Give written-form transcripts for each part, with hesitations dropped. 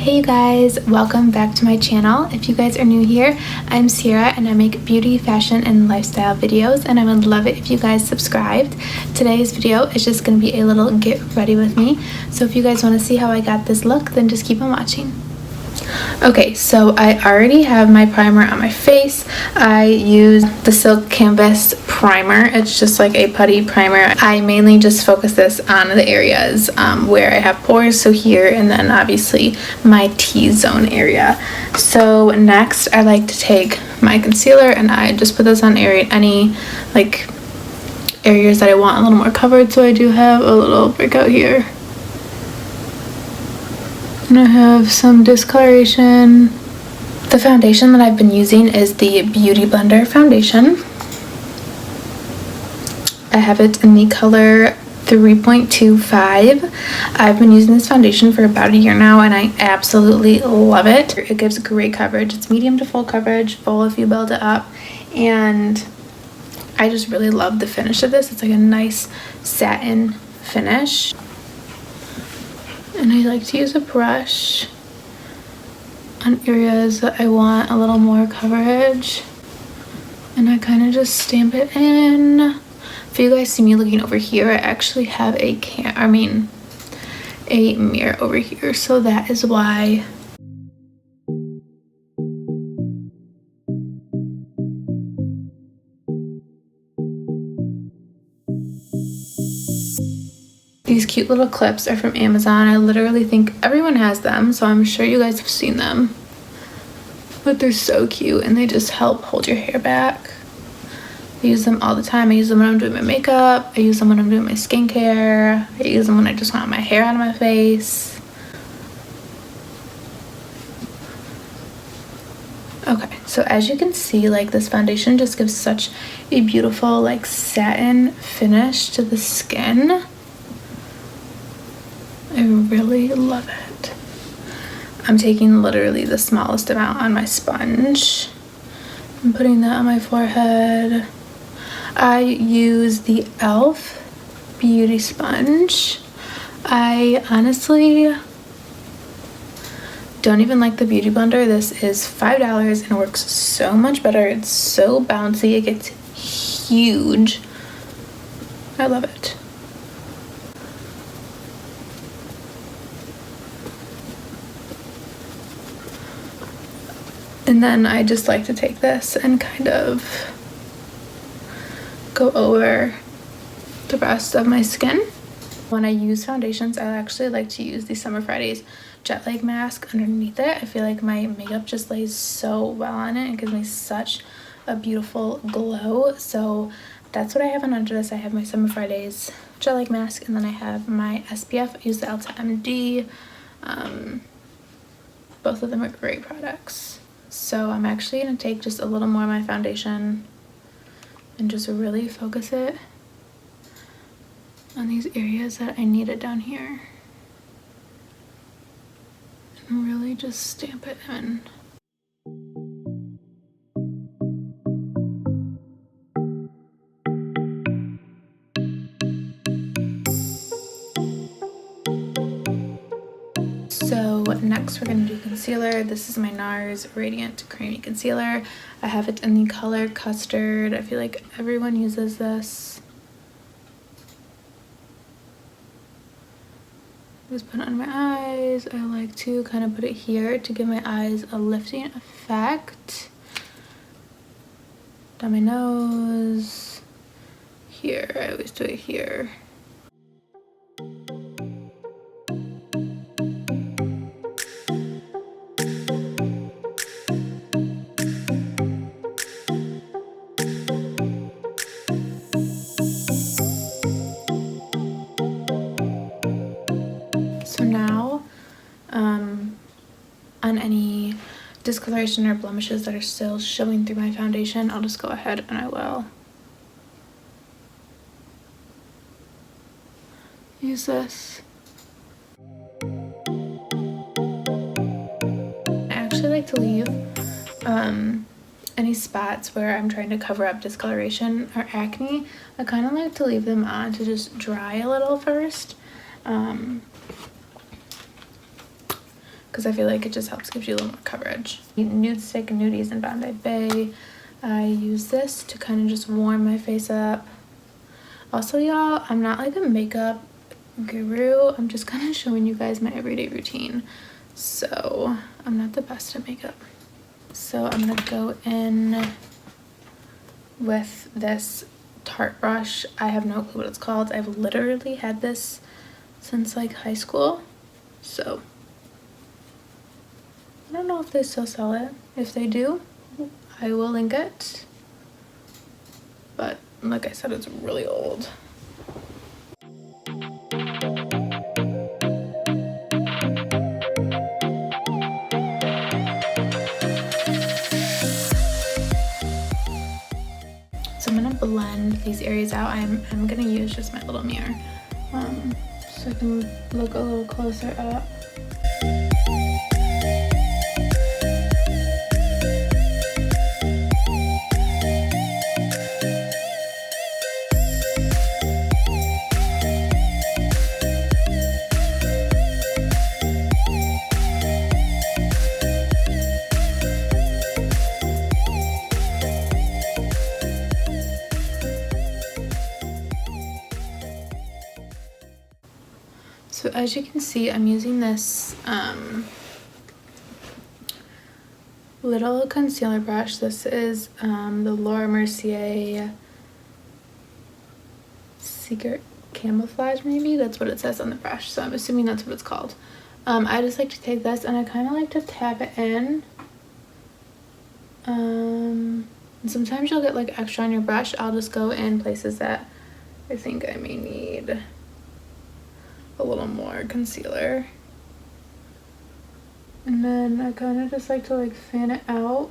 Hey you guys, welcome back to my channel. If you guys are new here, I'm Ciara and I make beauty, fashion, and lifestyle videos, and I would love it if you guys subscribed. Today's video is just going to be a little get ready with me, so if you guys want to see how I got this look, then just keep on watching. Okay, so I already have my primer on my face. I use the Silk Canvas primer. It's just like a putty primer. I mainly just focus this on the areas where I have pores, so here, and then obviously my T-zone area. So next I like to take my concealer and I just put this on any like areas that I want a little more covered. So I do have a little breakout here. And I have some discoloration. The foundation that I've been using is the Beauty Blender foundation. I have it in the color 3.25. I've been using this foundation for about a year now and I absolutely love it. It gives great coverage. It's medium to full coverage, full if you build it up. And I just really love the finish of this. It's like a nice satin finish. And I like to use a brush on areas that I want a little more coverage. And I kind of just stamp it in. If you guys see me looking over here, I actually have a mirror over here. So that is why. These cute little clips are from Amazon. I literally think everyone has them, so I'm sure you guys have seen them. But they're so cute and they just help hold your hair back. I use them all the time. I use them when I'm doing my makeup. I use them when I'm doing my skincare. I use them when I just want my hair out of my face. Okay, so as you can see, like this foundation just gives such a beautiful like satin finish to the skin. I really love it. I'm taking literally the smallest amount on my sponge. I'm putting that on my forehead. I use the e.l.f. beauty sponge. I honestly don't even like the Beauty Blender. This is $5 and works so much better. It's so bouncy. It gets huge. I love it. And then I just like to take this and kind of go over the rest of my skin. When I use foundations, I actually like to use the Summer Fridays Jet Lag Mask underneath it. I feel like my makeup just lays so well on it and gives me such a beautiful glow. So that's what I have on under this. I have my Summer Fridays Jet Lag Mask, and then I have my SPF. I use the Ulta MD. Both of them are great products. So I'm actually going to take just a little more of my foundation and just really focus it on these areas that I need it down here. And really just stamp it in. So next we're going to do concealer. This is my NARS Radiant Creamy Concealer. I have it in the color Custard. I feel like everyone uses this. Just put it on my eyes. I like to kind of put it here to give my eyes a lifting effect. Down my nose. Here, I always do it here. So now, on any discoloration or blemishes that are still showing through my foundation, I'll just go ahead and I will use this. I actually like to leave any spots where I'm trying to cover up discoloration or acne. I kind of like to leave them on to just dry a little first. because I feel like it just helps give you a little more coverage. Nude Stick Nudies in Bondi Bay. I use this to kind of just warm my face up. Also, y'all, I'm not like a makeup guru. I'm just kind of showing you guys my everyday routine. So I'm not the best at makeup. So I'm gonna go in with this Tarte brush. I have no clue what it's called. I've literally had this since like high school. So I don't know if they still sell it. If they do, I will link it. But like I said, it's really old. So I'm gonna blend these areas out. I'm gonna use just my little mirror, so I can look a little closer up. So as you can see, I'm using this little concealer brush. This is the Laura Mercier Secret Camouflage, maybe? That's what it says on the brush, so I'm assuming that's what it's called. I just like to take this and I kind of like to tap it in. Sometimes you'll get like extra on your brush. I'll just go in places that I think I may need a little more concealer. And then I kind of just like to like fan it out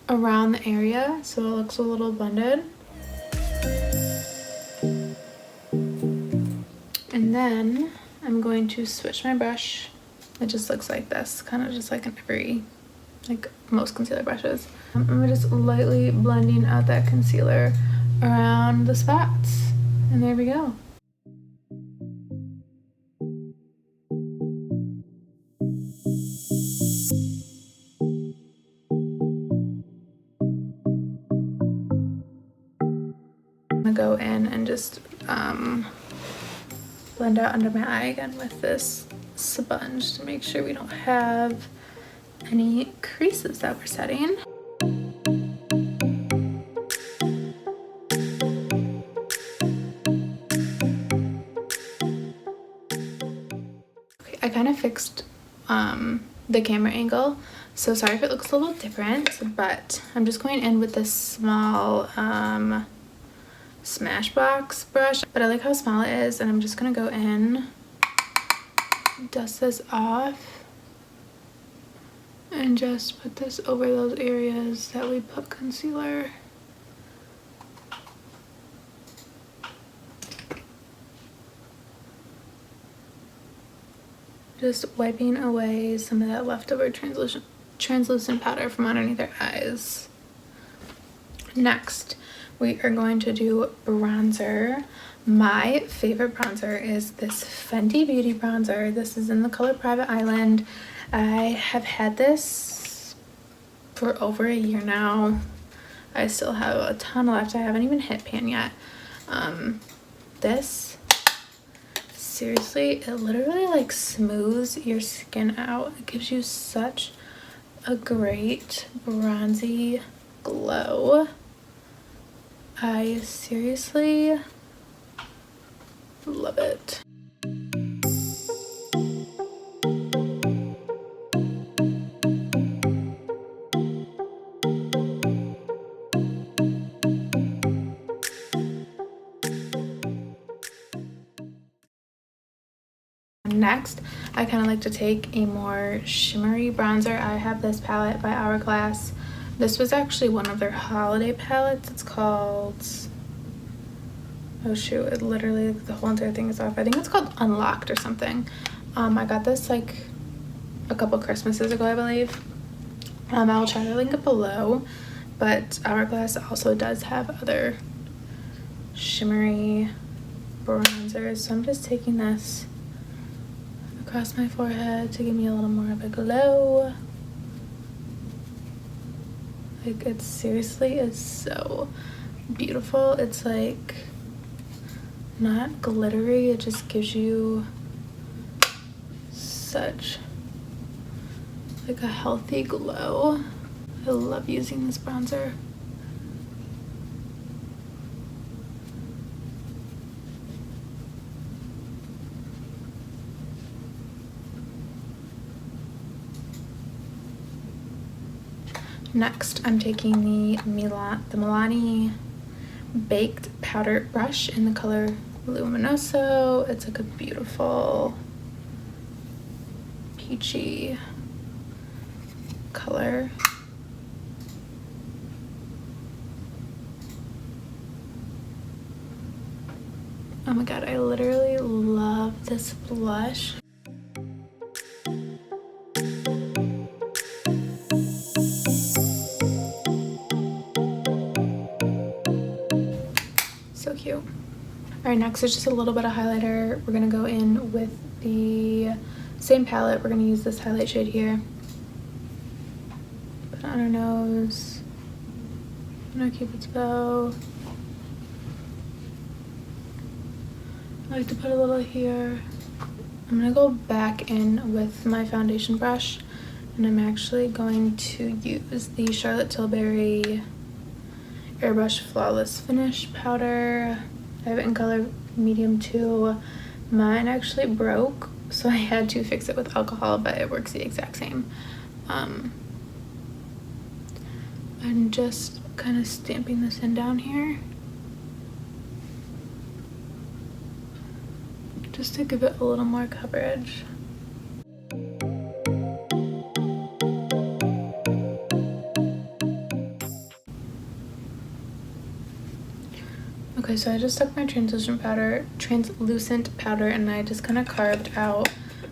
around the area so it looks a little blended. And then I'm going to switch my brush. It just looks like this, kind of just like in every, like most concealer brushes. I'm just lightly blending out that concealer around the spots. And there we go. I'm gonna go in and just blend out under my eye again with this sponge to make sure we don't have any creases that we're setting. Okay, I kind of fixed the camera angle, so sorry if it looks a little different, but I'm just going in with this small Smashbox brush, but I like how small it is, and I'm just gonna go in, dust this off, and just put this over those areas that we put concealer. Just wiping away some of that leftover translucent powder from underneath our eyes. Next, we are going to do bronzer. My favorite bronzer is this Fenty Beauty bronzer. This is in the color Private Island. I have had this for over a year now. I still have a ton left. I haven't even hit pan yet. This, seriously, it literally like smooths your skin out. It gives you such a great bronzy glow. I seriously love it. Next, I kind of like to take a more shimmery bronzer. I have this palette by Hourglass. This was actually one of their holiday palettes. It's called, oh shoot, it literally, the whole entire thing is off. I think it's called Unlocked or something. I got this like a couple Christmases ago, I believe. I'll try to link it below, but Hourglass also does have other shimmery bronzers. So I'm just taking this across my forehead to give me a little more of a glow. Like, it seriously is so beautiful. It's like not glittery, it just gives you such like a healthy glow. I love using this bronzer. Next, I'm taking the Milani Baked Powder Brush in the color Luminoso. It's like a beautiful peachy color. Oh my god, I literally love this blush. So cute. All right, next is just a little bit of highlighter. We're gonna go in with the same palette. We're gonna use this highlight shade here. Put it on our nose, on our Cupid's bow. I like to put a little here. I'm gonna go back in with my foundation brush, and I'm actually going to use the Charlotte Tilbury Airbrush Flawless Finish powder. I have it in color medium 2. Mine actually broke, so I had to fix it with alcohol, but it works the exact same. I'm just kind of stamping this in down here, just to give it a little more coverage. Okay, so I just took my translucent powder and I just kind of carved out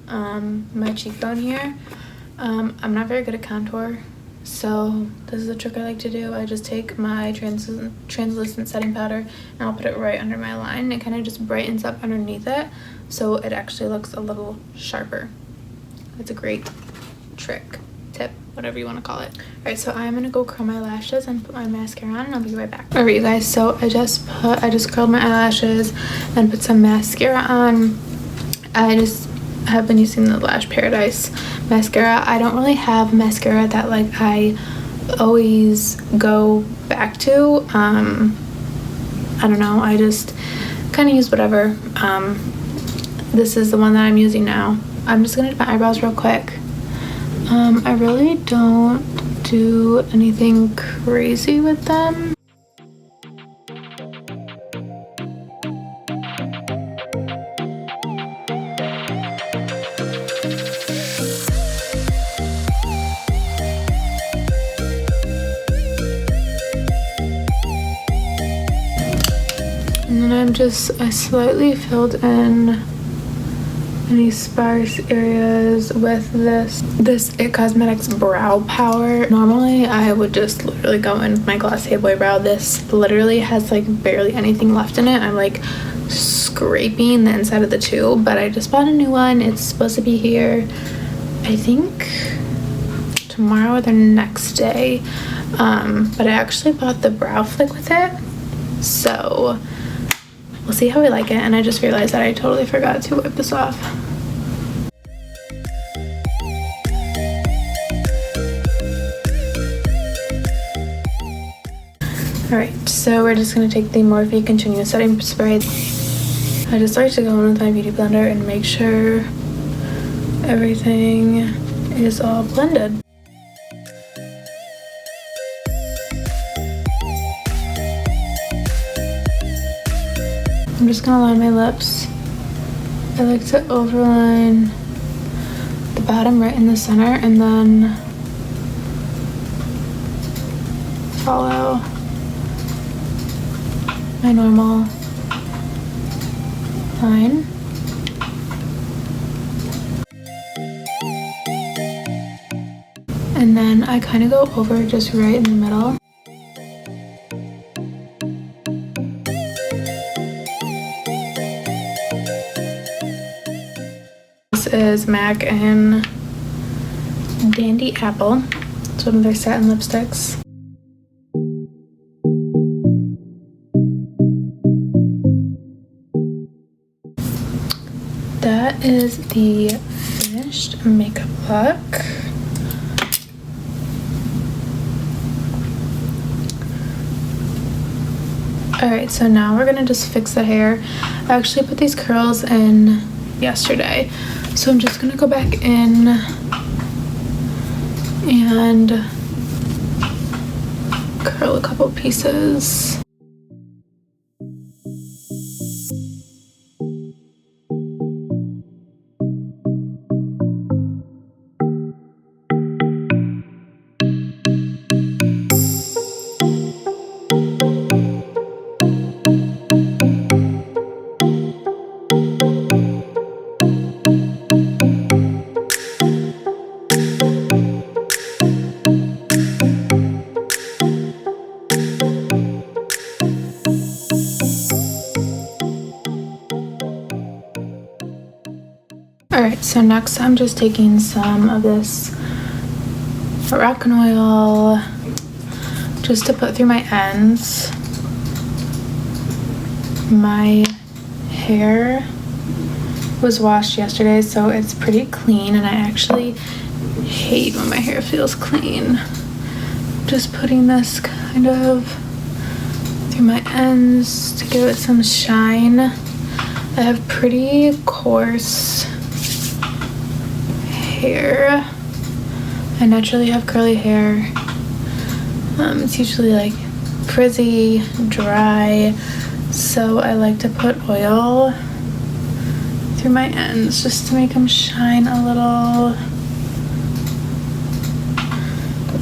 my cheekbone here. I'm not very good at contour, so this is a trick I like to do. I just take my translucent setting powder and I'll put it right under my line. It kind of just brightens up underneath it, so it actually looks a little sharper. It's a great trick, tip, whatever you want to call it. All right, so I'm gonna go curl my lashes and put my mascara on, and I'll be right back. All right, you guys, so I just curled my eyelashes and put some mascara on. I just have been using the Lash Paradise mascara. I don't really have mascara that like I always go back to. I don't know, I just kind of use whatever. This is the one that I'm using now. I'm just gonna do my eyebrows real quick. I really don't do anything crazy with them. And then I slightly filled in any sparse areas with this It Cosmetics Brow Power. Normally I would just literally go in with my Glossier Boy Brow. This literally has like barely anything left in it. I'm like scraping the inside of the tube, but I just bought a new one. It's supposed to be here, I think tomorrow or the next day. But I actually bought the brow flick with it, so we'll see how we like it. And I just realized that I totally forgot to wipe this off. Alright, so we're just going to take the Morphe Continuous Setting Spray. I just like to go in with my Beauty Blender and make sure everything is all blended. I'm just gonna line my lips. I like to overline the bottom right in the center and then follow my normal line. And then I kind of go over just right in the middle. This is MAC and Dandy Apple. It's one of their satin lipsticks. That is the finished makeup look. Alright, so now we're gonna just fix the hair. I actually put these curls in yesterday, so I'm just gonna go back in and curl a couple pieces. Alright, so next I'm just taking some of this argan oil just to put through my ends. My hair was washed yesterday, so it's pretty clean, and I actually hate when my hair feels clean. Just putting this kind of through my ends to give it some shine. I have pretty coarse hair. I naturally have curly hair. It's usually like frizzy, dry, so I like to put oil through my ends just to make them shine a little.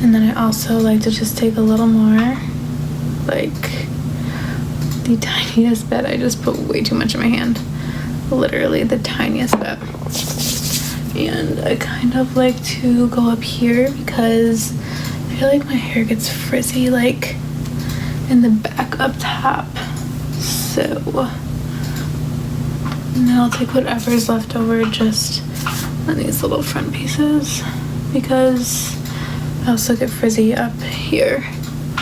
And then I also like to just take a little more, like the tiniest bit. I just put way too much in my hand, literally the tiniest bit. And I kind of like to go up here because I feel like my hair gets frizzy like in the back up top. So, and then I'll take whatever's left over just on these little front pieces, because I also get frizzy up here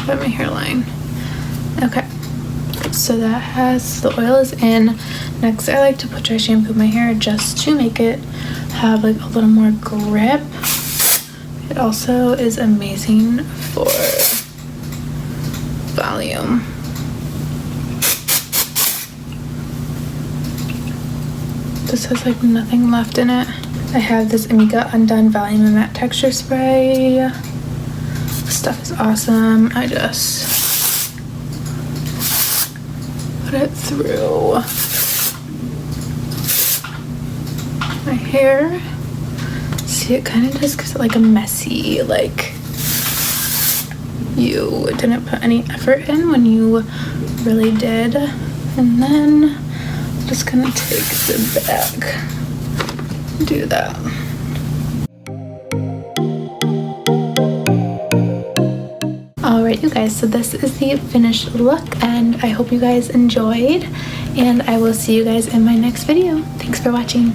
by my hairline. Okay, so the oil is in. Next, I like to put dry shampoo in my hair just to make it have like a little more grip. It also is amazing for volume. This has like nothing left in it. I have this Amiga Undone Volume and Matte Texture Spray. This stuff is awesome. I just put it through my hair. See, it kind of just gives it like a messy, like you didn't put any effort in when you really did. And then I'm just gonna take the back, do that. Alright, you guys, so this is the finished look, and I hope you guys enjoyed, and I will see you guys in my next video. Thanks for watching.